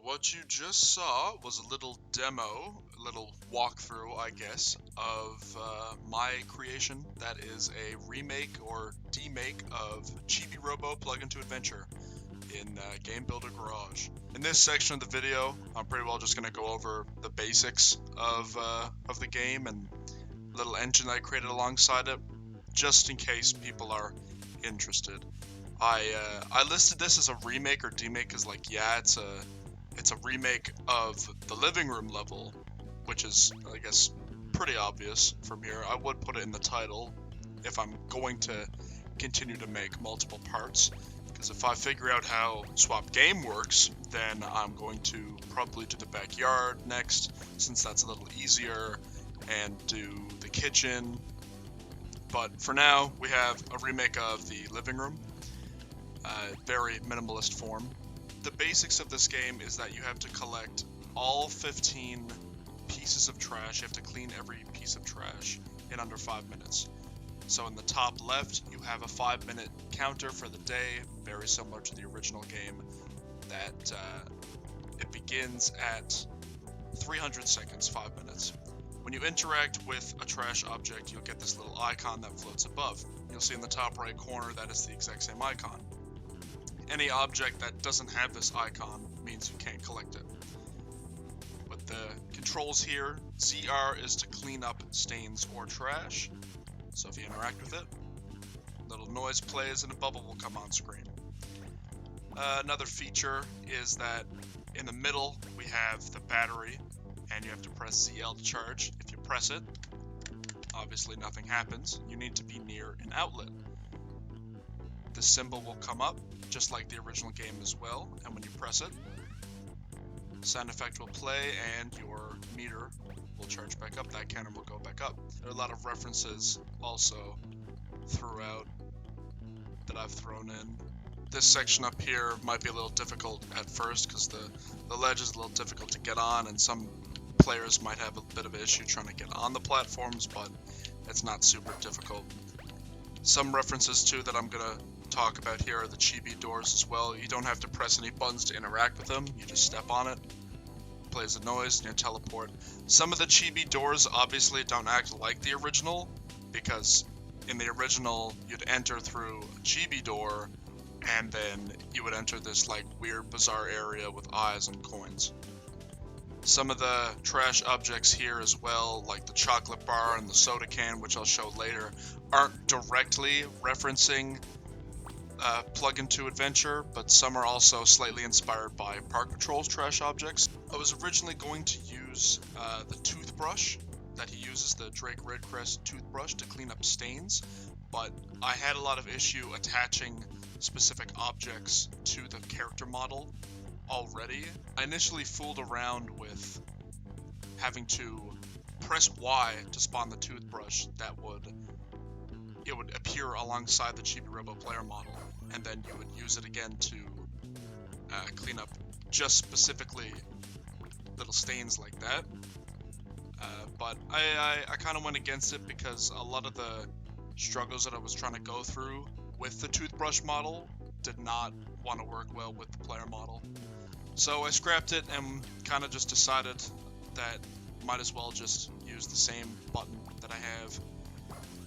What you just saw was a little demo, a little walkthrough, I guess, of my creation. That is a remake or demake of Chibi-Robo Plug Into Adventure in Game Builder Garage. In this section of the video, I'm pretty well just going to go over the basics of the game and a little engine that I created alongside it, just in case people are interested. I listed this as a remake or demake because, like, yeah, it's a remake of the living room level, which is, I guess, pretty obvious from here. I would put it in the title if I'm going to continue to make multiple parts, because if I figure out how swap game works, then I'm going to probably do the backyard next, since that's a little easier, and do the kitchen. But for now, we have a remake of the living room, very minimalist form. The basics of this game is that you have to collect all 15 pieces of trash. You have to clean every piece of trash in under 5 minutes. So in the top left, you have a 5-minute counter for the day, very similar to the original game, that it begins at 300 seconds, 5 minutes. When you interact with a trash object, you'll get this little icon that floats above. You'll see in the top right corner that is the exact same icon. Any object that doesn't have this icon means you can't collect it. But the controls here, ZR is to clean up stains or trash. So if you interact with it, a little noise plays and a bubble will come on screen. Another feature is that in the middle we have the battery, and you have to press ZL to charge. If you press it, obviously nothing happens. You need to be near an outlet. The symbol will come up, just like the original game as well, and when you press it, sound effect will play and your meter will charge back up, that counter will go back up. There are a lot of references also throughout that I've thrown in. This section up here might be a little difficult at first because the ledge is a little difficult to get on, and some players might have a bit of an issue trying to get on the platforms, but it's not super difficult. Some references too that I'm gonna talk about here are the chibi doors as well. You don't have to press any buttons to interact with them, you just step on it, plays a noise, and you teleport. Some of the chibi doors obviously don't act like the original, because in the original you'd enter through a chibi door and then you would enter this like weird bizarre area with eyes and coins. Some of the trash objects here as well, like the chocolate bar and the soda can, which I'll show later, aren't directly referencing Plug Into Adventure, but some are also slightly inspired by Park Patrol's trash objects. I was originally going to use the toothbrush that he uses, the Drake Redcrest toothbrush, to clean up stains, but I had a lot of issue attaching specific objects to the character model already. I initially fooled around with having to press Y to spawn the toothbrush it would appear alongside the Chibi-Robo player model, and then you would use it again to clean up just specifically little stains like that. But I kind of went against it because a lot of the struggles that I was trying to go through with the toothbrush model did not want to work well with the player model. So I scrapped it and kind of just decided that might as well just use the same button that I have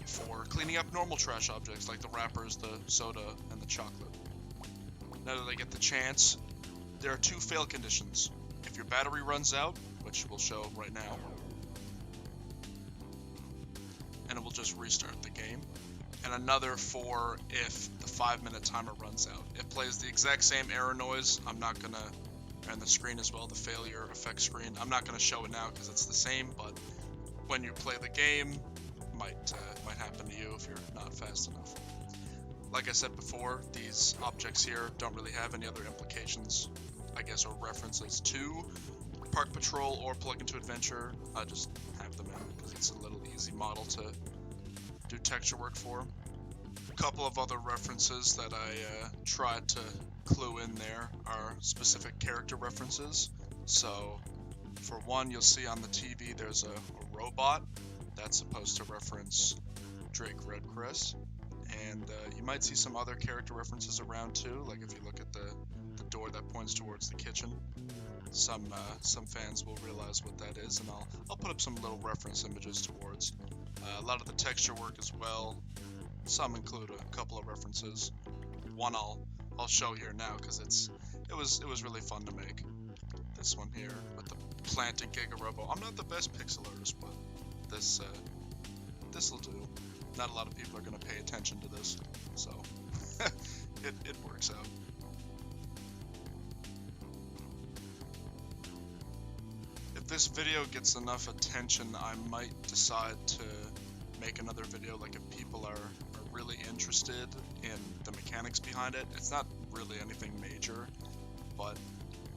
for cleaning up normal trash objects like the wrappers, the soda, and the chocolate. Now that I get the chance, there are two fail conditions. If your battery runs out, which we'll show right now, and it will just restart the game. And another for if the 5-minute timer runs out. It plays the exact same error noise. I'm not gonna, and the screen as well, the failure effect screen. I'm not gonna show it now because it's the same, but when you play the game, might happen to you if you're not fast enough. Like I said before, these objects here don't really have any other implications, I guess, or references to Park Patrol or Plug into Adventure. I just have them in because it's a little easy model to do texture work for. A couple of other references that I tried to clue in there are specific character references. So, for one, you'll see on the TV there's a robot that's supposed to reference Drake Redcrest. And you might see some other character references around too, like if you look at the door that points towards the kitchen. Some fans will realize what that is, and I'll put up some little reference images towards. A lot of the texture work as well. Some include a couple of references. One I'll show here now because it was really fun to make. This one here with the planted Giga-Robo. I'm not the best pixel artist, but this'll do. Not a lot of people are going to pay attention to this, so it works out. If this video gets enough attention, I might decide to make another video, like if people are really interested in the mechanics behind it. It's not really anything major, but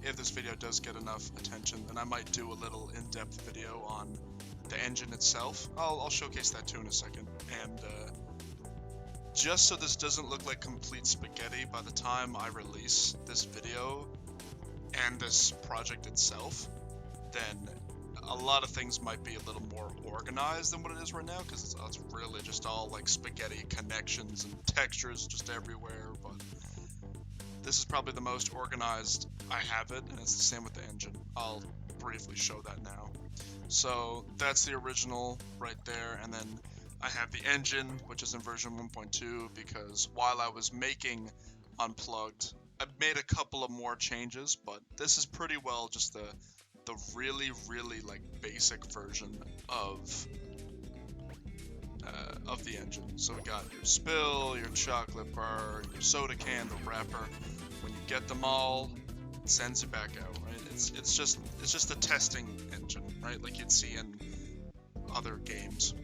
if this video does get enough attention, then I might do a little in-depth video on the engine itself. I'll showcase that too in a second. And just so this doesn't look like complete spaghetti by the time I release this video and this project itself, then a lot of things might be a little more organized than what it is right now, because it's really just all like spaghetti connections and textures just everywhere. But this is probably the most organized I have it, and it's the same with the engine. I'll briefly show that now. So that's the original right there, and then I have the engine, which is in version 1.2, because while I was making Unplugged, I made a couple of more changes, but this is pretty well just the really like basic version of the engine. So we got your spill, your chocolate bar, your soda can, the wrapper. When you get them all, it sends it back out, right? It's just a testing engine, right? Like you'd see in other games.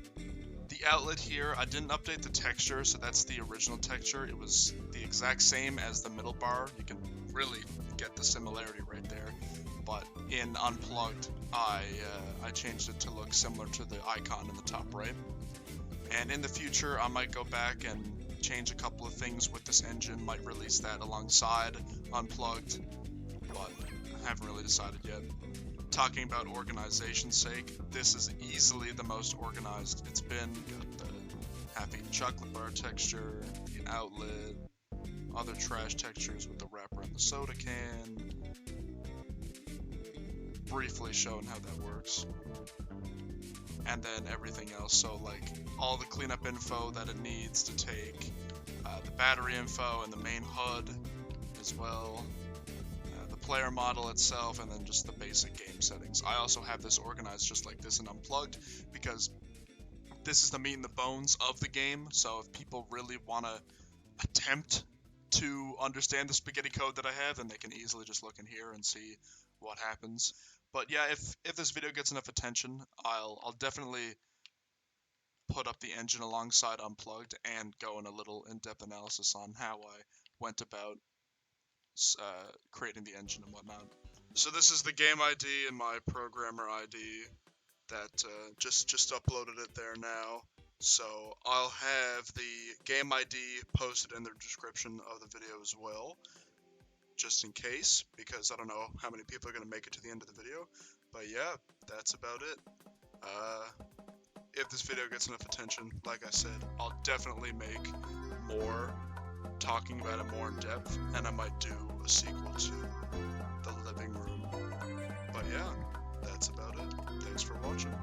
The outlet here, I didn't update the texture, so that's the original texture. It was the exact same as the middle bar. You can really get the similarity right there. But in Unplugged, I changed it to look similar to the icon in the top right. And in the future, I might go back and change a couple of things with this engine, might release that alongside Unplugged, but I haven't really decided yet. Talking about organization's sake, this is easily the most organized it's been. Got the half-eaten chocolate bar texture, the outlet, other trash textures with the wrapper and the soda can. Briefly showing how that works. And then everything else, so like all the cleanup info that it needs to take, the battery info and the main HUD as well, the player model itself, and then just the basic game settings. I also have this organized just like this in Unplugged, because this is the meat and the bones of the game, so if people really want to attempt to understand the spaghetti code that I have, then they can easily just look in here and see what happens. But yeah, if this video gets enough attention, I'll definitely put up the engine alongside Unplugged and go in a little in-depth analysis on how I went about creating the engine and whatnot. So this is the game ID and my programmer ID that just uploaded it there now. So I'll have the game ID posted in the description of the video as well, just in case, because I don't know how many people are going to make it to the end of the video. But yeah, that's about it. If this video gets enough attention, like I said, I'll definitely make more talking about it more in depth, and I might do a sequel to the living room. But yeah, that's about it. Thanks for watching.